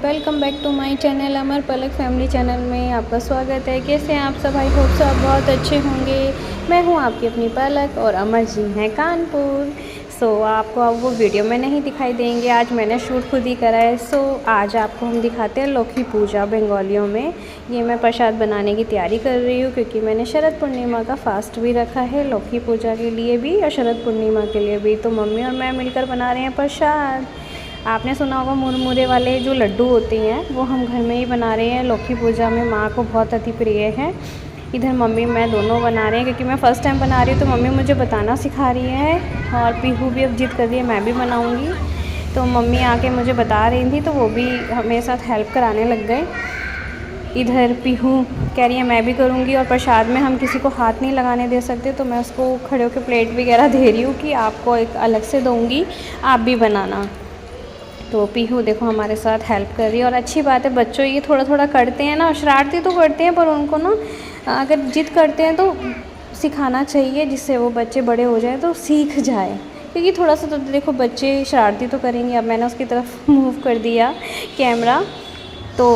Welcome back to my channel Amar Palak family channel में आपका स्वागत है। कैसे हैं आप सब? आई होप सब बहुत अच्छे होंगे। मैं हूं आपकी अपनी पलक और अमर जी हैं कानपुर। आपको अब वो वीडियो में नहीं दिखाई देंगे, आज मैंने शूट खुद ही करा है। आज आपको हम दिखाते हैं लौकी पूजा बंगालियों में। ये मैं प्रसाद बनाने की तैयारी कर रही हूँ क्योंकि मैंने शरद पूर्णिमा का फास्ट भी रखा है, लौकी पूजा के लिए भी और शरद पूर्णिमा के लिए भी। तो मम्मी और मैं मिलकर बना रहे हैं प्रसाद। आपने सुना होगा मुरमुरे वाले जो लड्डू होते हैं वो हम घर में ही बना रहे हैं। लौकी पूजा में माँ को बहुत अति प्रिय है। इधर मम्मी मैं दोनों बना रहे हैं क्योंकि मैं फ़र्स्ट टाइम बना रही हूँ, तो मम्मी मुझे बताना सिखा रही है और पीहू भी अब जिद कर रही है मैं भी बनाऊँगी। तो मम्मी आके मुझे बता रही थी तो वो भी मेरे साथ हेल्प कराने लग गए। इधर पीहू कह रही है मैं भी करूँगी, और प्रसाद में हम किसी को हाथ नहीं लगाने दे सकते, तो मैं उसको खड़े होकर प्लेट वगैरह दे रही हूँ कि आपको एक अलग से दूँगी, आप भी बनाना। तो पीहू देखो हमारे साथ हेल्प कर रही है। और अच्छी बात है, बच्चों ये थोड़ा थोड़ा करते हैं ना, शरारती तो करते हैं पर उनको ना अगर जिद करते हैं तो सिखाना चाहिए, जिससे वो बच्चे बड़े हो जाए तो सीख जाए। क्योंकि थोड़ा सा तो देखो बच्चे शरारती तो करेंगे। अब मैंने उसकी तरफ मूव कर दिया कैमरा, तो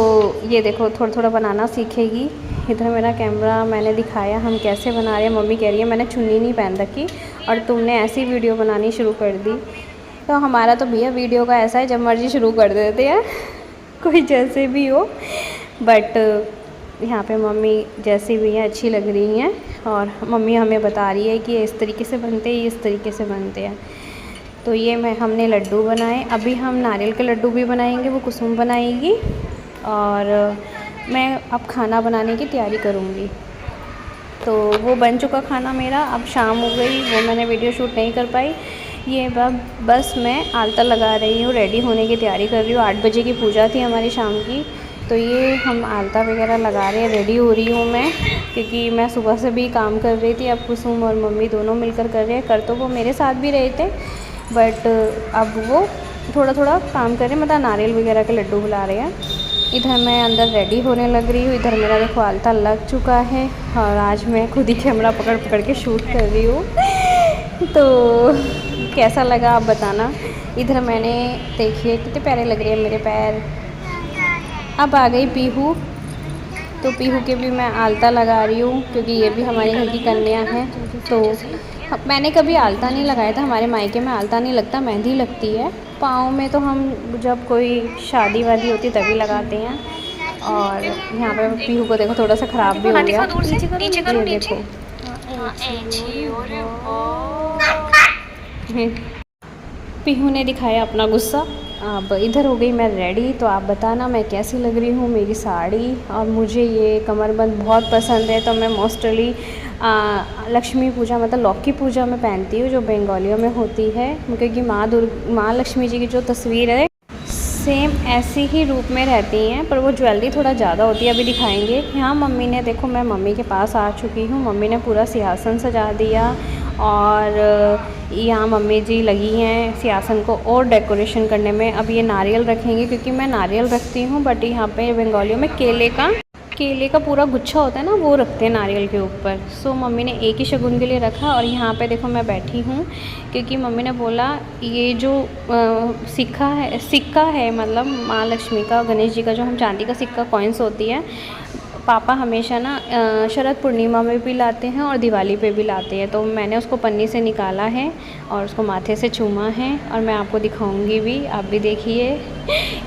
ये देखो थोड़ा थोड़ा बनाना सीखेगी। इधर मेरा कैमरा मैंने दिखाया हम कैसे बना रहे हैं। मम्मी कह रही है मैंने चुन्नी नहीं पहन रखी और तुमने ऐसी वीडियो बनानी शुरू कर दी। तो हमारा तो भैया वीडियो का ऐसा है, जब मर्जी शुरू कर देते हैं कोई जैसे भी हो। बट यहाँ पे मम्मी जैसी भी हैं अच्छी लग रही हैं, और मम्मी हमें बता रही है कि इस तरीके से बनते हैं, इस तरीके से बनते हैं। तो ये हमने लड्डू बनाए। अभी हम नारियल के लड्डू भी बनाएंगे, वो कुसुम बनाएगी, और मैं अब खाना बनाने की तैयारी करूँगी। तो वो बन चुका खाना मेरा, अब शाम हो गई, वो मैंने वीडियो शूट नहीं कर पाई। ये बस मैं आलता लगा रही हूँ, रेडी होने की तैयारी कर रही हूँ। 8 बजे की पूजा थी हमारी शाम की, तो ये हम आलता वगैरह लगा रहे हैं, रेडी हो रही हूँ मैं, क्योंकि मैं सुबह से भी काम कर रही थी। अब कुसुम और मम्मी दोनों मिलकर कर रहे हैं। कर तो वो मेरे साथ भी रहे थे, बट अब वो थोड़ा थोड़ा काम कर रहे हैं, मतलब नारियल वगैरह के लड्डू बुला रहे हैं। इधर मैं अंदर रेडी होने लग रही हूँ। इधर मेरा देखो आलता लग चुका है, और आज मैं खुद ही कैमरा पकड़ पकड़ के शूट कर रही हूँ। तो कैसा लगा आप बताना। इधर मैंने देखिए कितने प्यारे लग रहे हैं मेरे पैर। अब आ गई पीहू, तो पीहू के भी मैं आलता लगा रही हूँ क्योंकि ये भी हमारे घर की कन्या है। तो मैंने कभी आलता नहीं लगाया था, हमारे मायके में आलता नहीं लगता, मेहंदी लगती है पाँव में। तो हम जब कोई शादी वादी होती है तभी लगाते हैं। और यहाँ पे पीहू को देखो थोड़ा सा ख़राब भी हो गया। ये देखो पीहू ने दिखाया अपना गुस्सा। अब इधर हो गई मैं रेडी। तो आप बताना मैं कैसी लग रही हूँ, मेरी साड़ी। और मुझे ये कमरबंद बहुत पसंद है, तो मैं मोस्टली लक्ष्मी पूजा मतलब लौकी पूजा में पहनती हूँ, जो बंगालियों में होती है, क्योंकि माँ लक्ष्मी जी की जो तस्वीर है सेम ऐसी ही रूप में रहती हैं, पर वो ज्वेलरी थोड़ा ज़्यादा होती है, अभी दिखाएंगे। यहाँ मम्मी ने देखो, मैं मम्मी के पास आ चुकी हूँ। मम्मी ने पूरा सिंहासन सजा दिया, और यहाँ मम्मी जी लगी हैं सिंहासन को और डेकोरेशन करने में। अब ये नारियल रखेंगे, क्योंकि मैं नारियल रखती हूँ, बट यहाँ पे बंगालियों में केले का पूरा गुच्छा होता है ना, वो रखते हैं नारियल के ऊपर। मम्मी ने एक ही शगुन के लिए रखा। और यहाँ पे देखो मैं बैठी हूँ क्योंकि मम्मी ने बोला ये जो सिक्का है मतलब माँ लक्ष्मी का, गणेश जी का जो हम चांदी का सिक्का कॉइन्स होती है, पापा हमेशा ना शरद पूर्णिमा में भी लाते हैं और दिवाली पे भी लाते हैं। तो मैंने उसको पन्नी से निकाला है और उसको माथे से चूमा है, और मैं आपको दिखाऊंगी भी, आप भी देखिए।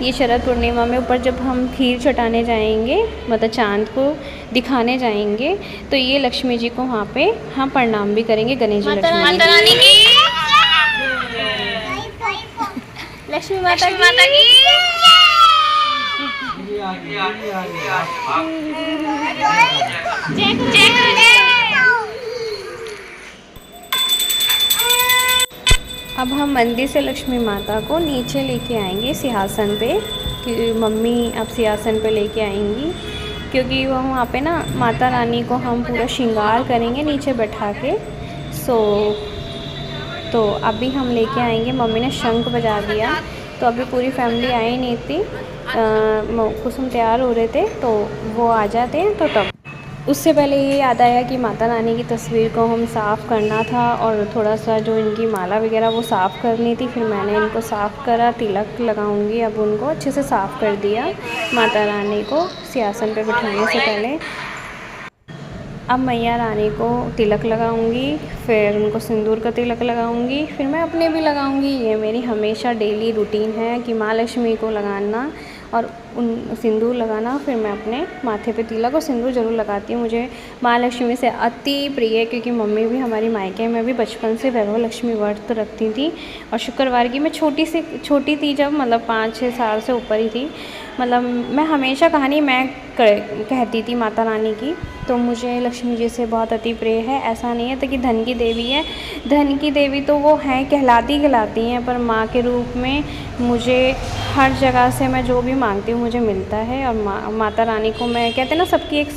ये शरद पूर्णिमा में ऊपर जब हम खीर चटाने जाएंगे, मतलब चांद को दिखाने जाएंगे, तो ये लक्ष्मी जी को वहाँ पे हम प्रणाम भी करेंगे, गणेश जी लक्ष्मी माता की। अब हम मंदिर से लक्ष्मी माता को नीचे लेके आएंगे सिंहासन पे, कि मम्मी अब सिंहासन पे लेके आएंगी, क्योंकि वहाँ पे ना माता रानी को हम पूरा श्रृंगार करेंगे नीचे बैठा के। तो अभी हम लेके आएंगे। मम्मी ने शंख बजा दिया, तो अभी पूरी फैमिली आई नहीं थी, कुसुम तैयार हो रहे थे, तो वो आ जाते हैं तो तब। उससे पहले ये याद आया कि माता रानी की तस्वीर को हम साफ़ करना था और थोड़ा सा जो इनकी माला वगैरह वो साफ़ करनी थी। फिर मैंने इनको साफ़ करा, तिलक लगाऊंगी अब उनको अच्छे से साफ़ कर दिया माता रानी को सिंहासन पे बिठाने से पहले। अब मैया रानी को तिलक लगाऊंगी, फिर उनको सिंदूर का तिलक लगाऊंगी, फिर मैं अपने भी लगाऊंगी। ये मेरी हमेशा डेली रूटीन है कि माँ लक्ष्मी को लगाना और उन सिंदूर लगाना। फिर मैं अपने माथे पे तिलक और सिंदूर ज़रूर लगाती हूँ। मुझे माँ लक्ष्मी से अति प्रिय है, क्योंकि मम्मी भी हमारी मायके में भी बचपन से वैभव लक्ष्मी व्रत रखती थी। और शुक्रवार की मैं छोटी थी जब, मतलब 5-6 साल से ऊपर ही थी, मतलब मैं हमेशा कहानी मैं कहती थी माता रानी की। तो मुझे लक्ष्मी जी से बहुत अति प्रिय है। ऐसा नहीं है तो कि धन की देवी है, धन की देवी तो वो हैं, कहलाती हैं, पर माँ के रूप में मुझे हर जगह से मैं जो भी मांगती हूँ मुझे मिलता है। और माता रानी को मैं, कहते हैं ना, सबकी एक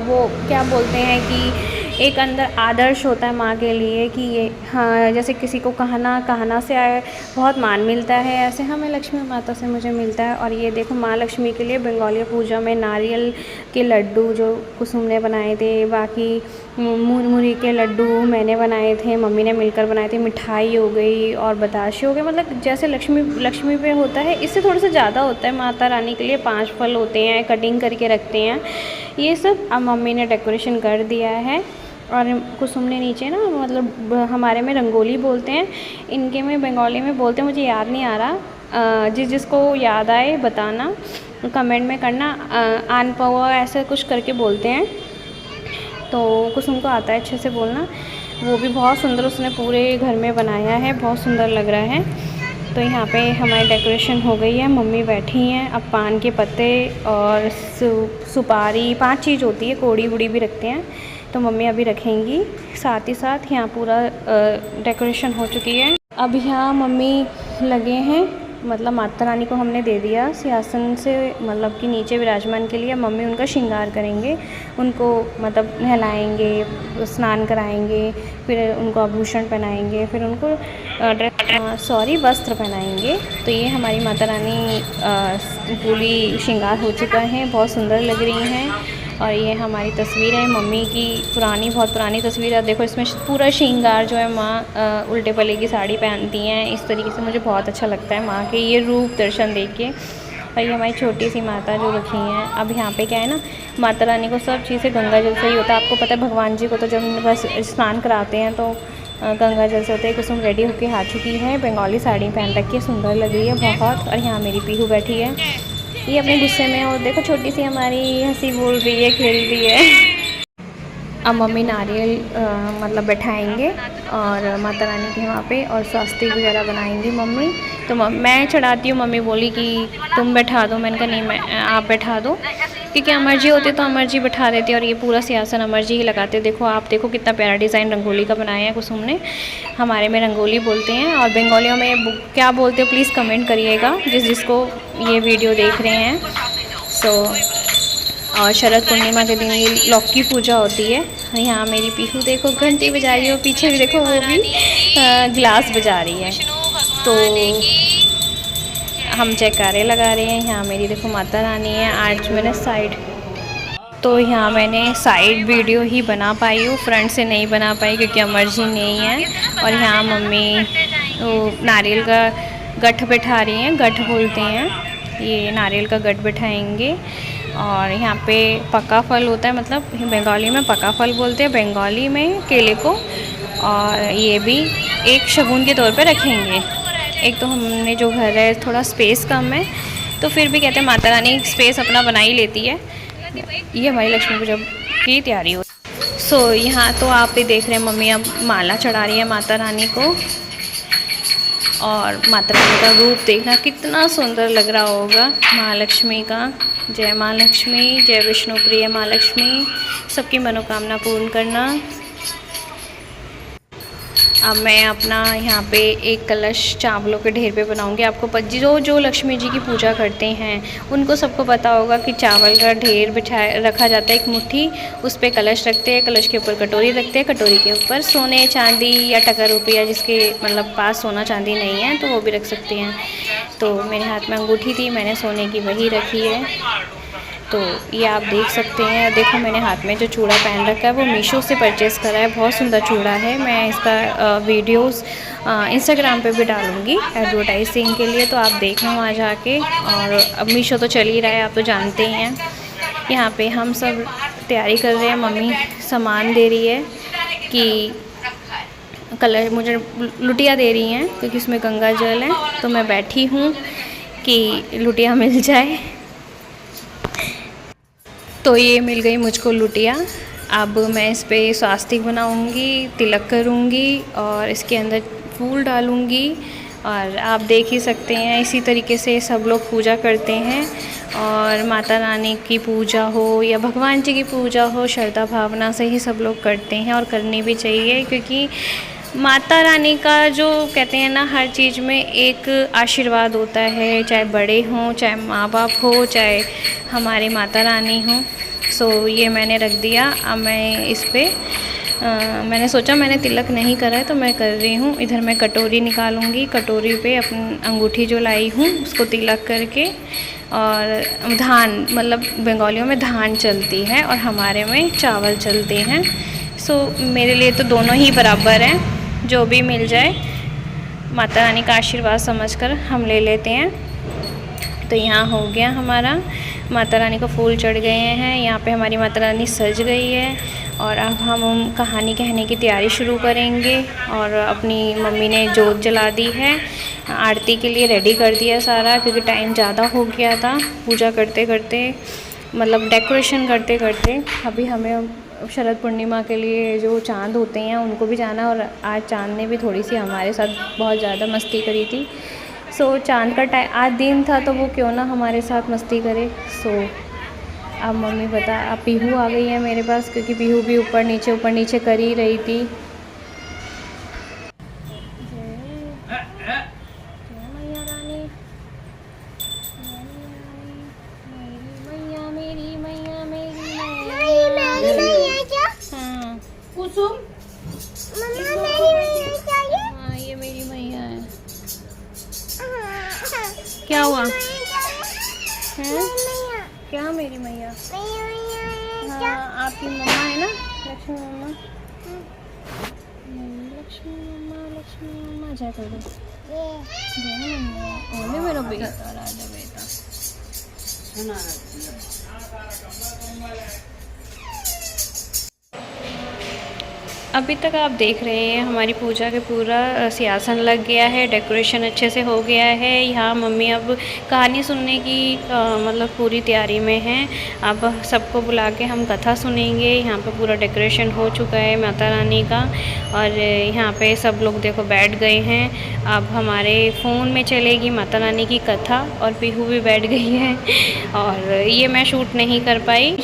वो क्या बोलते हैं कि एक अंदर आदर्श होता है माँ के लिए कि ये, हाँ, जैसे किसी को कहना से बहुत मान मिलता है, ऐसे हमें लक्ष्मी माता से मुझे मिलता है। और ये देखो माँ लक्ष्मी के लिए बंगाली पूजा में नारियल के लड्डू जो कुसुम ने बनाए थे, बाकी मुरमुरी के लड्डू मैंने बनाए थे, मम्मी ने मिलकर बनाए थे, मिठाई हो गई और बताशे हो गए। मतलब जैसे लक्ष्मी पे होता है इससे थोड़ा सा ज़्यादा होता है। माता रानी के लिए 5 फल होते हैं, कटिंग करके रखते हैं, ये सब अब मम्मी ने डेकोरेशन कर दिया है। और कुसुम ने नीचे ना, मतलब हमारे में रंगोली बोलते हैं, इनके में बंगाली में बोलते हैं, मुझे याद नहीं आ रहा। जिसको याद आए बताना, कमेंट में करना। आन पवा ऐसा कुछ करके बोलते हैं, तो कुसुम को आता है अच्छे से बोलना। वो भी बहुत सुंदर उसने पूरे घर में बनाया है, बहुत सुंदर लग रहा है। तो यहाँ पे हमारी डेकोरेशन हो गई है, मम्मी बैठी हैं। अब पान के पत्ते और सुपारी 5 चीज़ होती है, कोड़ी वुड़ी भी रखते हैं, तो मम्मी अभी रखेंगी। साथ ही साथ यहाँ पूरा डेकोरेशन हो चुकी है। अब यहाँ मम्मी लगे हैं, मतलब माता रानी को हमने दे दिया सिंहासन से, मतलब कि नीचे विराजमान के लिए। मम्मी उनका श्रृंगार करेंगे, उनको मतलब नहलाएंगे, स्नान कराएंगे, फिर उनको आभूषण पहनाएंगे, फिर उनको वस्त्र पहनाएंगे। तो ये हमारी माता रानी पूरी श्रृंगार हो चुका है, बहुत सुंदर लग रही हैं। और ये हमारी तस्वीर है मम्मी की, बहुत पुरानी तस्वीर है। देखो इसमें पूरा श्रृंगार जो है, माँ उल्टे पल्ले की साड़ी पहनती हैं इस तरीके से। मुझे बहुत अच्छा लगता है माँ के ये रूप दर्शन देख के। और ये हमारी छोटी सी माता जो रखी हैं। अब यहाँ पे क्या है ना, माता रानी को सब चीज़ें गंगा जल से ही होता है। आपको पता है भगवान जी को तो जब बस स्नान कराते हैं तो गंगा जल से होते हैं। कुसुम रेडी होके आ चुकी है, बंगाली साड़ी पहन रखी है, सुंदर लग रही है बहुत। और यहाँ मेरी पीहू बैठी है, ये अपने गुस्से में, और देखो छोटी सी हमारी हंसी बोल रही है, खेल रही है। अब मम्मी नारियल मतलब बैठाएंगे और माता रानी के वहाँ पे, और स्वास्तिक वगैरह बनाएंगी मम्मी। तो मैं चढ़ाती हूँ, मम्मी बोली कि तुम बैठा दो, मैंने कहा नहीं, आप बैठा दो, क्योंकि अमर जी होते तो अमर जी बैठा देते। और ये पूरा सिंहासन अमर जी ही लगाते। देखो आप देखो कितना प्यारा डिज़ाइन रंगोली का बनाया है कुसुम ने। हमारे में रंगोली बोलते हैं, और बंगालियों में क्या बोलते हो प्लीज़ कमेंट करिएगा, जिसको ये वीडियो देख रहे हैं। और शरद पूर्णिमा के दिन ये लौकी पूजा होती है। यहाँ मेरी पीहू देखो घंटी बजा रही है, पीछे भी देखो वो भी ग्लास बजा रही है। तो हम जयकारे लगा रहे हैं। यहाँ मेरी देखो माता रानी है। आज मैंने साइड वीडियो ही बना पाई हूँ, फ्रंट से नहीं बना पाई क्योंकि अमर जी नहीं है। और यहाँ मम्मी नारियल का गठ बैठा रही हैं, गठ बोलते हैं, ये नारियल का गठ बैठाएंगे। और यहाँ पे पका फल होता है, मतलब बंगाली में पका फल बोलते हैं, बंगाली में केले को। और ये भी एक शगुन के तौर पे रखेंगे। एक तो हमने जो घर है थोड़ा स्पेस कम है, तो फिर भी कहते हैं माता रानी स्पेस अपना बना ही लेती है। ये हमारी लक्ष्मी पूजा की तैयारी हो। यहाँ तो आप भी देख रहे हैं मम्मी अब माला चढ़ा रही है माता रानी को। और माता रानी का रूप देखना कितना सुंदर लग रहा होगा माँ लक्ष्मी का। जय माँ लक्ष्मी, जय विष्णु प्रिय माँ लक्ष्मी, सबकी मनोकामना पूर्ण करना। अब मैं अपना यहाँ पे एक कलश चावलों के ढेर पे बनाऊँगी। आपको जो लक्ष्मी जी की पूजा करते हैं उनको सबको पता होगा कि चावल का ढेर रखा जाता है, एक मुट्ठी, उस पर कलश रखते हैं, कलश के ऊपर कटोरी रखते हैं, कटोरी के ऊपर सोने चांदी या टका रुपया, जिसके मतलब पास सोना चांदी नहीं है तो वो भी रख सकते हैं। तो मेरे हाथ में अंगूठी थी, मैंने सोने की वही रखी है। तो ये आप देख सकते हैं। देखो मैंने हाथ में जो चूड़ा पहन रखा है वो मीशो से परचेज़ करा है। बहुत सुंदर चूड़ा है। मैं इसका वीडियोस इंस्टाग्राम पे भी डालूँगी एडवर्टाइजिंग के लिए, तो आप देखना वहाँ जाके। और अब मीशो तो चल ही रहा है, आप तो जानते ही हैं। यहाँ पे हम सब तैयारी कर रहे हैं, मम्मी सामान दे रही है कि कलर मुझे लुटिया दे रही हैं क्योंकि उसमें गंगा जल है। तो मैं बैठी हूँ कि लुटिया मिल जाए। तो ये मिल गई मुझको लुटिया। अब मैं इस पे स्वास्तिक बनाऊंगी, तिलक करूंगी और इसके अंदर फूल डालूंगी। और आप देख ही सकते हैं इसी तरीके से सब लोग पूजा करते हैं। और माता रानी की पूजा हो या भगवान जी की पूजा हो, श्रद्धा भावना से ही सब लोग करते हैं और करनी भी चाहिए, क्योंकि माता रानी का जो कहते हैं ना, हर चीज़ में एक आशीर्वाद होता है, चाहे बड़े हों, चाहे माँ बाप हो, चाहे हमारे माता रानी हों। सो ये मैंने रख दिया। अब मैं इस पर मैंने सोचा, मैंने तिलक नहीं करा है तो मैं कर रही हूँ। इधर मैं कटोरी निकालूंगी, कटोरी पे अपनी अंगूठी जो लाई हूँ उसको तिलक करके, और धान, मतलब बंगालियों में धान चलती है और हमारे में चावल चलते हैं। सो मेरे लिए तो दोनों ही बराबर हैं, जो भी मिल जाए माता रानी का आशीर्वाद समझकर हम ले लेते हैं। तो यहाँ हो गया हमारा, माता रानी को फूल चढ़ गए हैं। यहाँ पे हमारी माता रानी सज गई है और अब हम कहानी कहने की तैयारी शुरू करेंगे। और अपनी मम्मी ने जोत जला दी है, आरती के लिए रेडी कर दिया सारा, क्योंकि टाइम ज़्यादा हो गया था पूजा करते करते, मतलब डेकोरेशन करते करते। अभी हमें शरद पूर्णिमा के लिए जो चाँद होते हैं उनको भी जाना, और आज चाँद ने भी थोड़ी सी हमारे साथ बहुत ज़्यादा मस्ती करी थी। सो चाँद का आज दिन था तो वो क्यों ना हमारे साथ मस्ती करे। सो अब मम्मी बता, अब पीहू आ गई है मेरे पास, क्योंकि पीहू भी ऊपर नीचे कर ही रही थी। हाँ, ये मेरी मैया है। क्या हुआ है? क्या मेरी मैया? हाँ, आपकी मम्मा है ना, लक्ष्मी मम्मा। लक्ष्मी मम्मा जय कर दो। जय मम्मा। ओले मेरा बेटा, राजा बेटा। अभी तक आप देख रहे हैं हमारी पूजा के पूरा सिंहासन लग गया है, डेकोरेशन अच्छे से हो गया है। यहाँ मम्मी अब कहानी सुनने की मतलब पूरी तैयारी में हैं। अब सबको बुला के हम कथा सुनेंगे। यहाँ पे पूरा डेकोरेशन हो चुका है माता रानी का, और यहाँ पे सब लोग देखो बैठ गए हैं। अब हमारे फ़ोन में चलेगी माता रानी की कथा, और पीहू भी बैठ गई है। और ये मैं शूट नहीं कर पाई,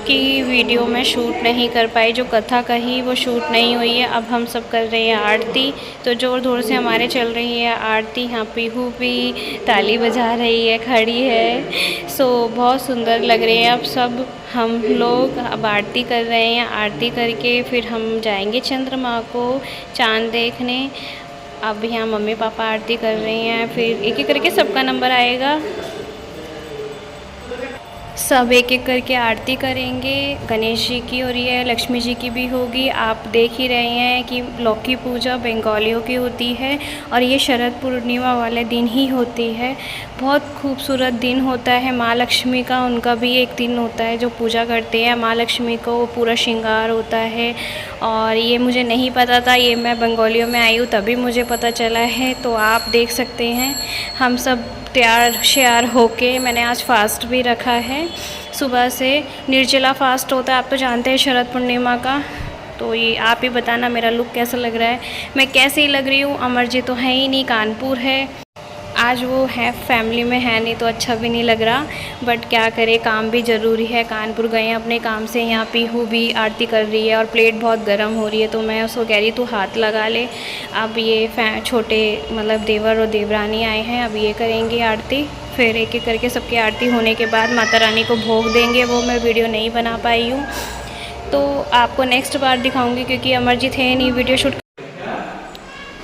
कि वीडियो में शूट नहीं कर पाई, जो कथा कही वो शूट नहीं हुई है। अब हम सब कर रहे हैं आरती, तो ज़ोर ज़ोर से हमारे चल रही है आरती। यहाँ पीहू भी ताली बजा रही है, खड़ी है। सो बहुत सुंदर लग रहे हैं अब सब हम लोग। अब आरती कर रहे हैं, आरती करके फिर हम जाएंगे चंद्रमा को चाँद देखने। अब यहाँ मम्मी पापा आरती कर रही हैं, फिर एक एक करके सबका नंबर आएगा, सब एक एक करके आरती करेंगे। गणेश जी की हो रही है, लक्ष्मी जी की भी होगी। आप देख ही रहे हैं कि लौकी पूजा बंगालियों की होती है, और ये शरद पूर्णिमा वाले दिन ही होती है। बहुत खूबसूरत दिन होता है। माँ लक्ष्मी का उनका भी एक दिन होता है जो पूजा करते हैं। माँ लक्ष्मी को पूरा श्रृंगार होता है, और ये मुझे नहीं पता था, ये मैं बंगालियों में आई हूँ तभी मुझे पता चला है। तो आप देख सकते हैं हम सब तैयार श्यार होके, मैंने आज फास्ट भी रखा है, सुबह से निर्जला फास्ट होता है, आप तो जानते हैं शरद पूर्णिमा का। तो ये आप ही बताना मेरा लुक कैसा लग रहा है, मैं कैसी लग रही हूँ। अमर जी तो है ही नहीं, कानपुर है आज, वो है फैमिली में है नहीं तो अच्छा भी नहीं लग रहा, बट क्या करे, काम भी ज़रूरी है। कानपुर गए हैं अपने काम से। यहाँ पीहू भी आरती कर रही है और प्लेट बहुत गर्म हो रही है, तो मैं उसको कह रही तू हाथ लगा ले। अब ये छोटे मतलब देवर और देवरानी आए हैं, अब ये करेंगे आरती। फिर एक एक करके सबकी आरती होने के बाद माता रानी को भोग देंगे। वो मैं वीडियो नहीं बना पाई हूँ, तो आपको नेक्स्ट बार दिखाऊँगी, क्योंकि अमरजीत है नहीं वीडियो शूट।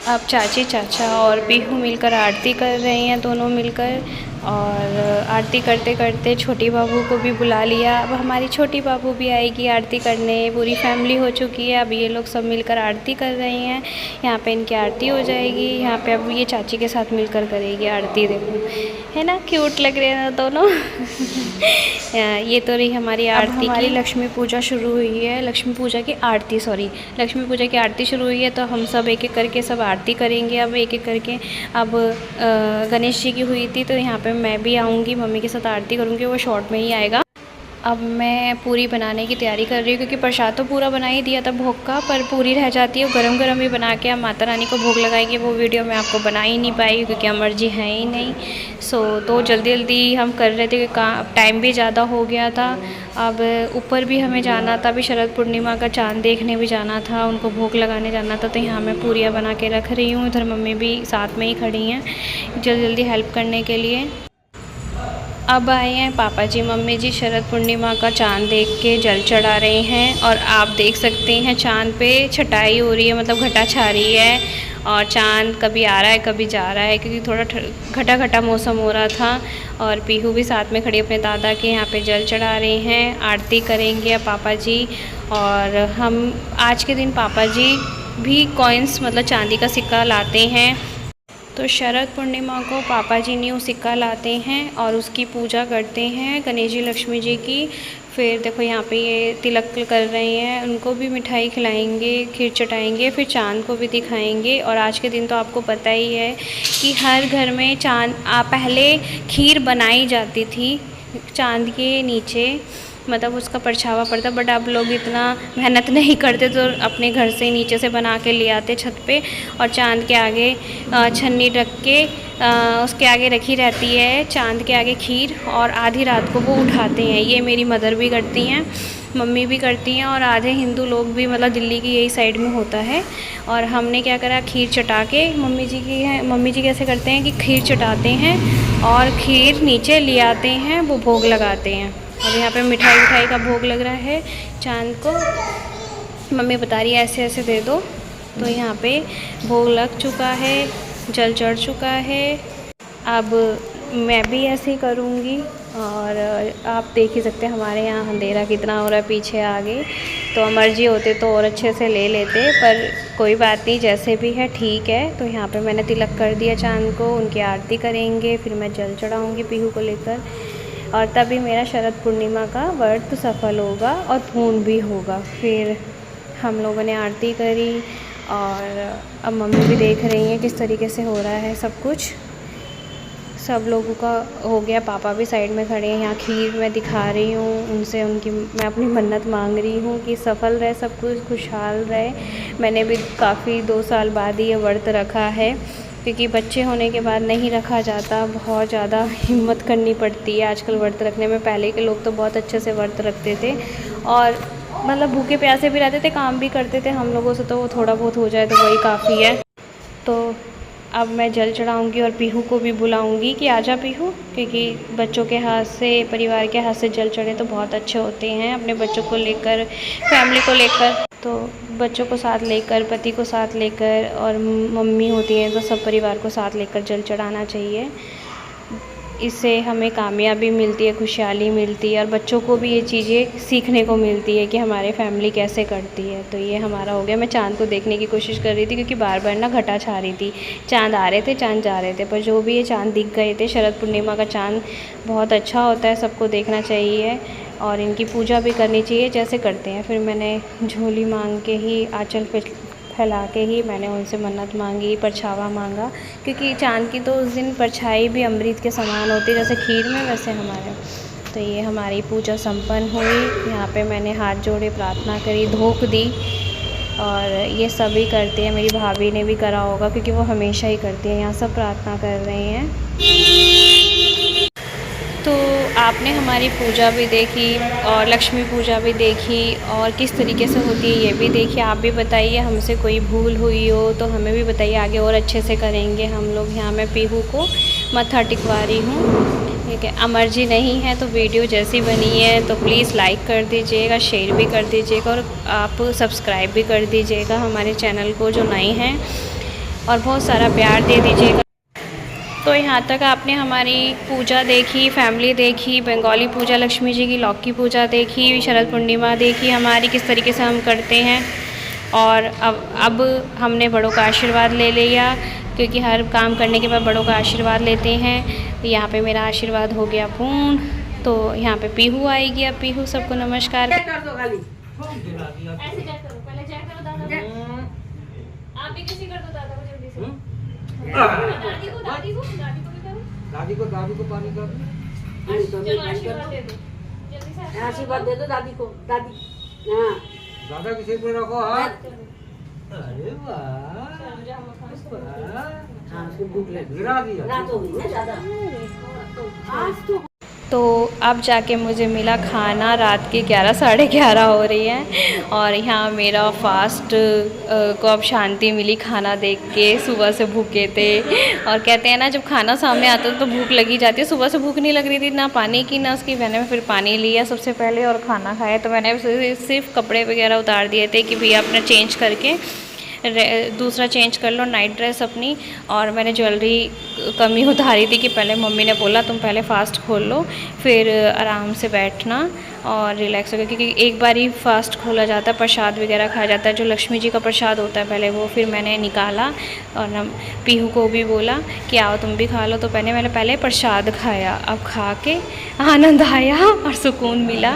अब चाची चाचा और पीहू मिलकर आरती कर रहे हैं, दोनों मिलकर। और आरती करते करते छोटी बाबू को भी बुला लिया। अब हमारी छोटी बाबू भी आएगी आरती करने। पूरी फैमिली हो चुकी है, अब ये लोग सब मिलकर आरती कर रही हैं। यहाँ पे इनकी आरती हो जाएगी। यहाँ पे अब ये चाची के साथ मिलकर करेगी आरती। देखो है ना, क्यूट लग रहे हैं दोनों। ये तो रही हमारी आरती की। लक्ष्मी पूजा शुरू हुई है, लक्ष्मी पूजा की आरती, सॉरी लक्ष्मी पूजा की आरती शुरू हुई है। तो हम सब एक एक करके सब आरती करेंगे अब एक एक करके। अब गणेश जी की हुई थी, तो यहाँ पे मैं भी आऊँगी, मम्मी के साथ आरती करूँगी, वो शॉर्ट में ही आएगा। अब मैं पूरी बनाने की तैयारी कर रही हूँ, क्योंकि प्रसाद तो पूरा बना ही दिया था भोग का, पर पूरी रह जाती है। गरम गरम ही बना के हम माता रानी को भोग लगाएंगे। वो वीडियो मैं आपको बना ही नहीं पाई, क्योंकि अमर जी हैं ही नहीं। तो जल्दी जल्दी हम कर रहे थे, क्योंकि टाइम भी ज़्यादा हो गया था। अब ऊपर भी हमें जाना था, अभी शरद पूर्णिमा का चाँद देखने भी जाना था, उनको भोग लगाने जाना था। तो यहाँ मैं पूरियाँ बना के रख रही हूँ। इधर मम्मी भी साथ में ही खड़ी हैं जल्दी जल्दी हेल्प करने के लिए। अब आए हैं पापा जी। मम्मी जी शरद पूर्णिमा का चाँद देख के जल चढ़ा रहे हैं, और आप देख सकते हैं चाँद पे छटाई हो रही है, मतलब घटा छा रही है। और चाँद कभी आ रहा है कभी जा रहा है, क्योंकि थोड़ा घटा घटा मौसम हो रहा था। और पीहू भी साथ में खड़ी अपने दादा के यहाँ पे जल चढ़ा रहे हैं। आरती करेंगे अब पापा जी। और हम आज के दिन पापा जी भी कॉइन्स, मतलब चांदी का सिक्का लाते हैं। तो शरद पूर्णिमा को पापा जी न्यू सिक्का लाते हैं और उसकी पूजा करते हैं, गणेश जी लक्ष्मी जी की। फिर देखो यहाँ पे ये तिलक कर रहे हैं, उनको भी मिठाई खिलाएंगे, खीर चटाएंगे, फिर चाँद को भी दिखाएंगे। और आज के दिन तो आपको पता ही है कि हर घर में चाँद पहले खीर बनाई जाती थी चाँद के नीचे, मतलब उसका परछावा पड़ता, बट अब लोग इतना मेहनत नहीं करते, तो अपने घर से नीचे से बना के ले आते छत पे, और चाँद के आगे छन्नी रख के उसके आगे रखी रहती है चाँद के आगे खीर, और आधी रात को वो उठाते हैं। ये मेरी मदर भी करती हैं, मम्मी भी करती हैं, और आधे हिंदू लोग भी, मतलब दिल्ली की यही साइड में होता है। और हमने क्या करा, खीर चटा के, मम्मी जी कैसे करते हैं कि खीर चटाते हैं और खीर नीचे ले आते हैं, वो भोग लगाते हैं। अब यहाँ पे मिठाई का भोग लग रहा है चाँद को। मम्मी बता रही है ऐसे ऐसे दे दो। तो यहाँ पे भोग लग चुका है, जल चढ़ चुका है। अब मैं भी ऐसे ही करूँगी। और आप देख ही सकते हैं हमारे यहाँ अंधेरा कितना हो रहा है पीछे आगे। तो अमर जी होते तो और अच्छे से ले लेते, पर कोई बात नहीं, जैसे भी है ठीक है। तो यहाँ पे मैंने तिलक कर दिया चाँद को, उनकी आरती करेंगे, फिर मैं जल चढ़ाऊँगी पीहू को लेकर, और तभी मेरा शरद पूर्णिमा का व्रत सफल होगा और पूर्ण भी होगा। फिर हम लोगों ने आरती करी, और अब मम्मी भी देख रही हैं किस तरीके से हो रहा है सब कुछ। सब लोगों का हो गया, पापा भी साइड में खड़े हैं। यहाँ खीर मैं दिखा रही हूँ उनसे, मैं अपनी मन्नत मांग रही हूँ कि सफल रहे सब कुछ, खुशहाल रहे। मैंने भी काफ़ी 2 साल बाद ही ये व्रत रखा है, क्योंकि बच्चे होने के बाद नहीं रखा जाता, बहुत ज़्यादा हिम्मत करनी पड़ती है आजकल व्रत रखने में। पहले के लोग तो बहुत अच्छे से व्रत रखते थे, और मतलब भूखे प्यासे भी रहते थे, काम भी करते थे। हम लोगों से तो वो थोड़ा बहुत हो जाए तो वही काफ़ी है। तो अब मैं जल चढ़ाऊँगी और पीहू को भी बुलाऊँगी कि आजा पीहू, क्योंकि बच्चों के हाथ से, परिवार के हाथ से जल चढ़े तो बहुत अच्छे होते हैं। अपने बच्चों को लेकर, फैमिली को लेकर, तो बच्चों को साथ लेकर, पति को साथ लेकर, और मम्मी होती हैं तो सब परिवार को साथ लेकर जल चढ़ाना चाहिए। इससे हमें कामयाबी मिलती है, खुशहाली मिलती है, और बच्चों को भी ये चीज़ें सीखने को मिलती है कि हमारे फैमिली कैसे करती है। तो ये हमारा हो गया। मैं चाँद को देखने की कोशिश कर रही थी, क्योंकि बार बार ना घटा छा रही थी, चाँद आ रहे थे, चाँद जा रहे थे, पर जो भी ये चाँद दिख गए थे। शरद पूर्णिमा का चाँद बहुत अच्छा होता है, सबको देखना चाहिए, और इनकी पूजा भी करनी चाहिए जैसे करते हैं। फिर मैंने झोली मांग के ही, आँचल फैला के ही मैंने उनसे मन्नत मांगी, परछावा मांगा, क्योंकि चाँद की तो उस दिन परछाई भी अमृत के समान होती है, जैसे खीर में वैसे हमारे। तो ये हमारी पूजा संपन्न हुई। यहाँ पे मैंने हाथ जोड़े प्रार्थना करी, धूप दी, और ये सभी करते हैं। मेरी भाभी ने भी करा होगा, क्योंकि वो हमेशा ही करती है। यहाँ सब प्रार्थना कर रहे हैं। तो आपने हमारी पूजा भी देखी और लक्ष्मी पूजा भी देखी, और किस तरीके से होती है ये भी देखिए। आप भी बताइए, हमसे कोई भूल हुई हो तो हमें भी बताइए, आगे और अच्छे से करेंगे हम लोग। यहाँ मैं पीहू को मत्था टिकवा रही हूँ, ठीक है। अमर जी नहीं है, तो वीडियो जैसी बनी है तो प्लीज़ लाइक कर दीजिएगा, शेयर भी कर दीजिएगा, और आप सब्सक्राइब भी कर दीजिएगा हमारे चैनल को जो नए हैं, और बहुत सारा प्यार दे दीजिएगा। तो यहाँ तक आपने हमारी पूजा देखी, फैमिली देखी, बंगाली पूजा लक्ष्मी जी की, लौकी पूजा देखी, शरद पूर्णिमा देखी हमारी किस तरीके से हम करते हैं। और अब हमने बड़ों का आशीर्वाद ले लिया, क्योंकि हर काम करने के बाद बड़ों का आशीर्वाद लेते हैं। तो यहाँ पे मेरा आशीर्वाद हो गया पूर्ण। तो यहाँ पे पीहू आएगी। अब पीहू सबको नमस्कार कर दो खाली। ऐसे जय करो, पहले जय करो दादा को। आप भी किसी कर दो दादा को जल्दी से। दादी को भी करो। दादी को पानी कर दो। चलो आशीर्वाद दे दो जल्दी से। आशीर्वाद दे दो दादी को। दादी हाँ दादा के सिर पे रखो हाथ। अरे वाह हाँ उसको भूख लगी। गिरा दिया। रात हो गई ना ज़्यादा आज तो अब जाके मुझे मिला खाना। रात के 11 साढ़े 11 हो रही हैं और यहाँ मेरा फास्ट को अब शांति मिली खाना देख के। सुबह से भूखे थे और कहते हैं ना जब खाना सामने आता है तो भूख लगी जाती है। सुबह से भूख नहीं लग रही थी, ना पानी की ना उसकी। मैंने फिर पानी लिया सबसे पहले और खाना खाया। तो मैंने सिर्फ कपड़े वगैरह उतार दिए थे कि भैया अपना चेंज करके दूसरा चेंज कर लो, नाइट ड्रेस अपनी। और मैंने ज्वेलरी कम ही उतारी थी कि पहले मम्मी ने बोला तुम पहले फ़ास्ट खोल लो, फिर आराम से बैठना और रिलैक्स होकर, क्योंकि एक बार ही फ़ास्ट खोला जाता है, प्रसाद वगैरह खाया जाता है जो लक्ष्मी जी का प्रसाद होता है पहले वो। फिर मैंने निकाला और पीहू को भी बोला कि आओ तुम भी खा लो। तो मैंने पहले प्रसाद खाया, अब खा के आनंद आया और सुकून मिला।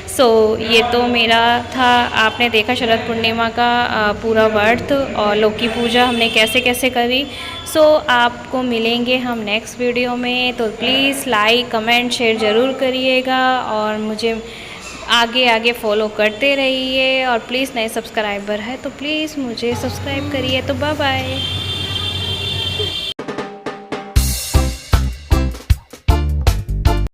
सो ये तो मेरा था, आपने देखा शरद पूर्णिमा का पूरा व्रत और लौकी पूजा हमने कैसे कैसे करी। सो आपको मिलेंगे हम नेक्स्ट वीडियो में। तो प्लीज़ लाइक कमेंट शेयर ज़रूर करिएगा और मुझे आगे आगे फॉलो करते रहिए। और प्लीज़ नए सब्सक्राइबर है तो प्लीज़ मुझे सब्सक्राइब करिए। तो बाय बाय।